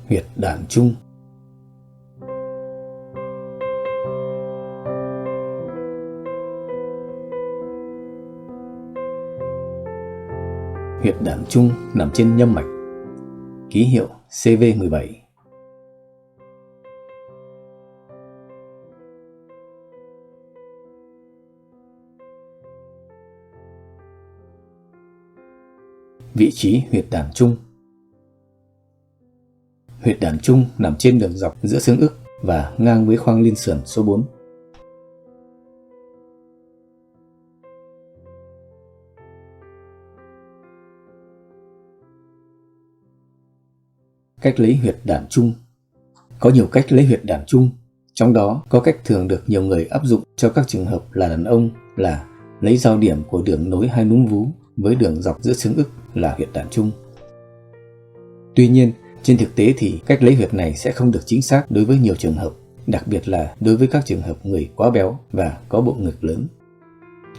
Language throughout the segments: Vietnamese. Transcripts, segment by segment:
Huyệt đàn trung. Huyệt đàn trung nằm trên nhâm mạch, ký hiệu CV17. Vị trí huyệt đàn trung. Huyệt đàn trung nằm trên đường dọc giữa xương ức và ngang với khoang liên sườn số 4. Cách lấy huyệt đàn trung. Có nhiều cách lấy huyệt đàn trung, trong đó có cách thường được nhiều người áp dụng cho các trường hợp là đàn ông là lấy giao điểm của đường nối hai núm vú với đường dọc giữa xương ức là huyệt đàn trung. Tuy nhiên, trên thực tế thì cách lấy huyệt này sẽ không được chính xác đối với nhiều trường hợp, đặc biệt là đối với các trường hợp người quá béo và có bộ ngực lớn.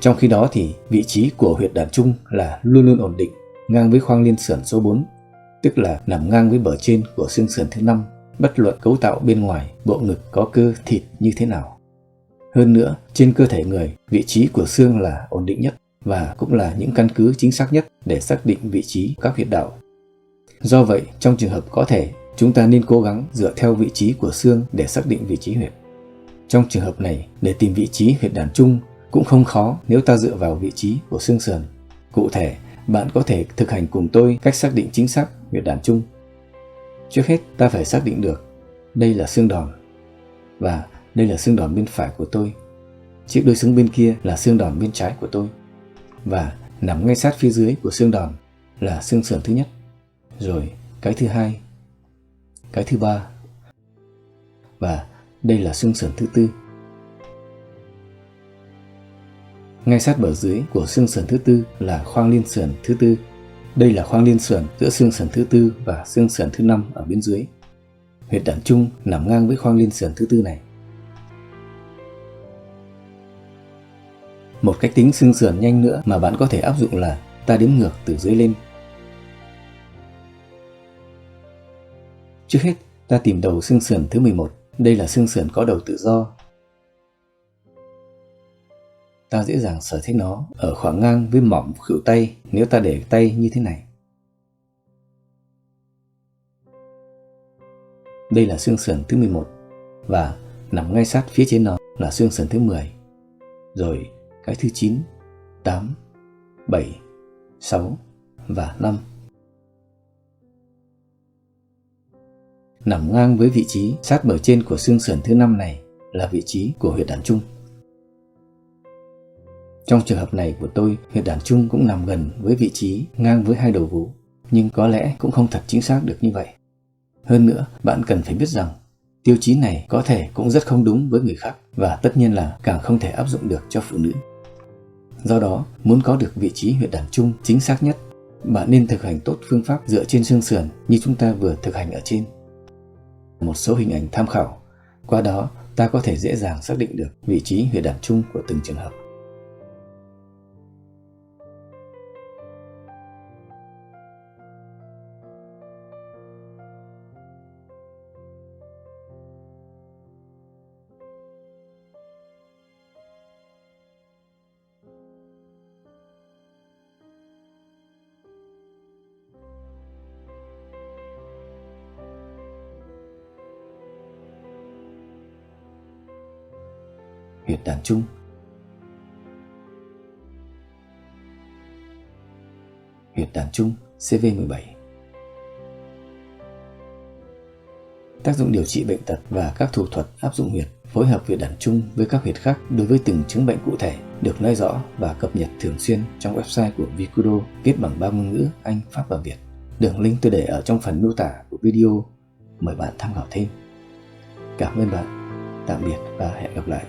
Trong khi đó thì vị trí của huyệt đàn trung là luôn luôn ổn định ngang với khoang liên sườn số 4, tức là nằm ngang với bờ trên của xương sườn thứ 5, bất luận cấu tạo bên ngoài bộ ngực có cơ thịt như thế nào. Hơn nữa, trên cơ thể người, vị trí của xương là ổn định nhất và cũng là những căn cứ chính xác nhất để xác định vị trí các huyệt đạo. Do vậy, trong trường hợp có thể, chúng ta nên cố gắng dựa theo vị trí của xương để xác định vị trí huyệt. Trong trường hợp này, để tìm vị trí huyệt đàn trung cũng không khó nếu ta dựa vào vị trí của xương sườn. Cụ thể, bạn có thể thực hành cùng tôi cách xác định chính xác huyệt đàn trung. Trước hết, ta phải xác định được đây là xương đòn và đây là xương đòn bên phải của tôi. Chiếc đôi xương bên kia là xương đòn bên trái của tôi. Và nằm ngay sát phía dưới của xương đòn là xương sườn thứ nhất, rồi cái thứ hai, cái thứ ba, và đây là xương sườn thứ tư. Ngay sát bờ dưới của xương sườn thứ tư là khoang liên sườn thứ tư. Đây là khoang liên sườn giữa xương sườn thứ tư và xương sườn thứ 5 ở bên dưới. Huyệt đàn trung nằm ngang với khoang liên sườn thứ tư này. Một cách tính xương sườn nhanh nữa mà bạn có thể áp dụng là ta đếm ngược từ dưới lên. Trước hết, ta tìm đầu xương sườn thứ 11. Đây là xương sườn có đầu tự do. Ta dễ dàng sở thấy nó ở khoảng ngang với mỏm khuỷu tay nếu ta để tay như thế này. Đây là xương sườn thứ 11 và nằm ngay sát phía trên nó là xương sườn thứ 10. Rồi cái thứ 9, 8, 7, 6 và 5. Nằm ngang với vị trí sát bờ trên của xương sườn thứ 5 này là vị trí của huyệt đàn trung. Trong trường hợp này của tôi, huyệt đàn trung cũng nằm gần với vị trí ngang với hai đầu vú, nhưng có lẽ cũng không thật chính xác được như vậy. Hơn nữa, bạn cần phải biết rằng tiêu chí này có thể cũng rất không đúng với người khác và tất nhiên là càng không thể áp dụng được cho phụ nữ. Do đó, muốn có được vị trí huyệt đàn trung chính xác nhất, bạn nên thực hành tốt phương pháp dựa trên xương sườn như chúng ta vừa thực hành ở trên. Một số hình ảnh tham khảo, qua đó ta có thể dễ dàng xác định được vị trí huyệt đàn trung của từng trường hợp. Huyệt đàn trung. Huyệt đàn trung CV17. Tác dụng điều trị bệnh tật và các thủ thuật áp dụng huyệt phối hợp huyệt đàn trung với các huyệt khác đối với từng chứng bệnh cụ thể được nói rõ và cập nhật thường xuyên trong website của Vicudo viết bằng 3 ngôn ngữ Anh, Pháp và Việt. Đường link tôi để ở trong phần miêu tả của video. Mời bạn tham khảo thêm. Cảm ơn bạn. Tạm biệt và hẹn gặp lại.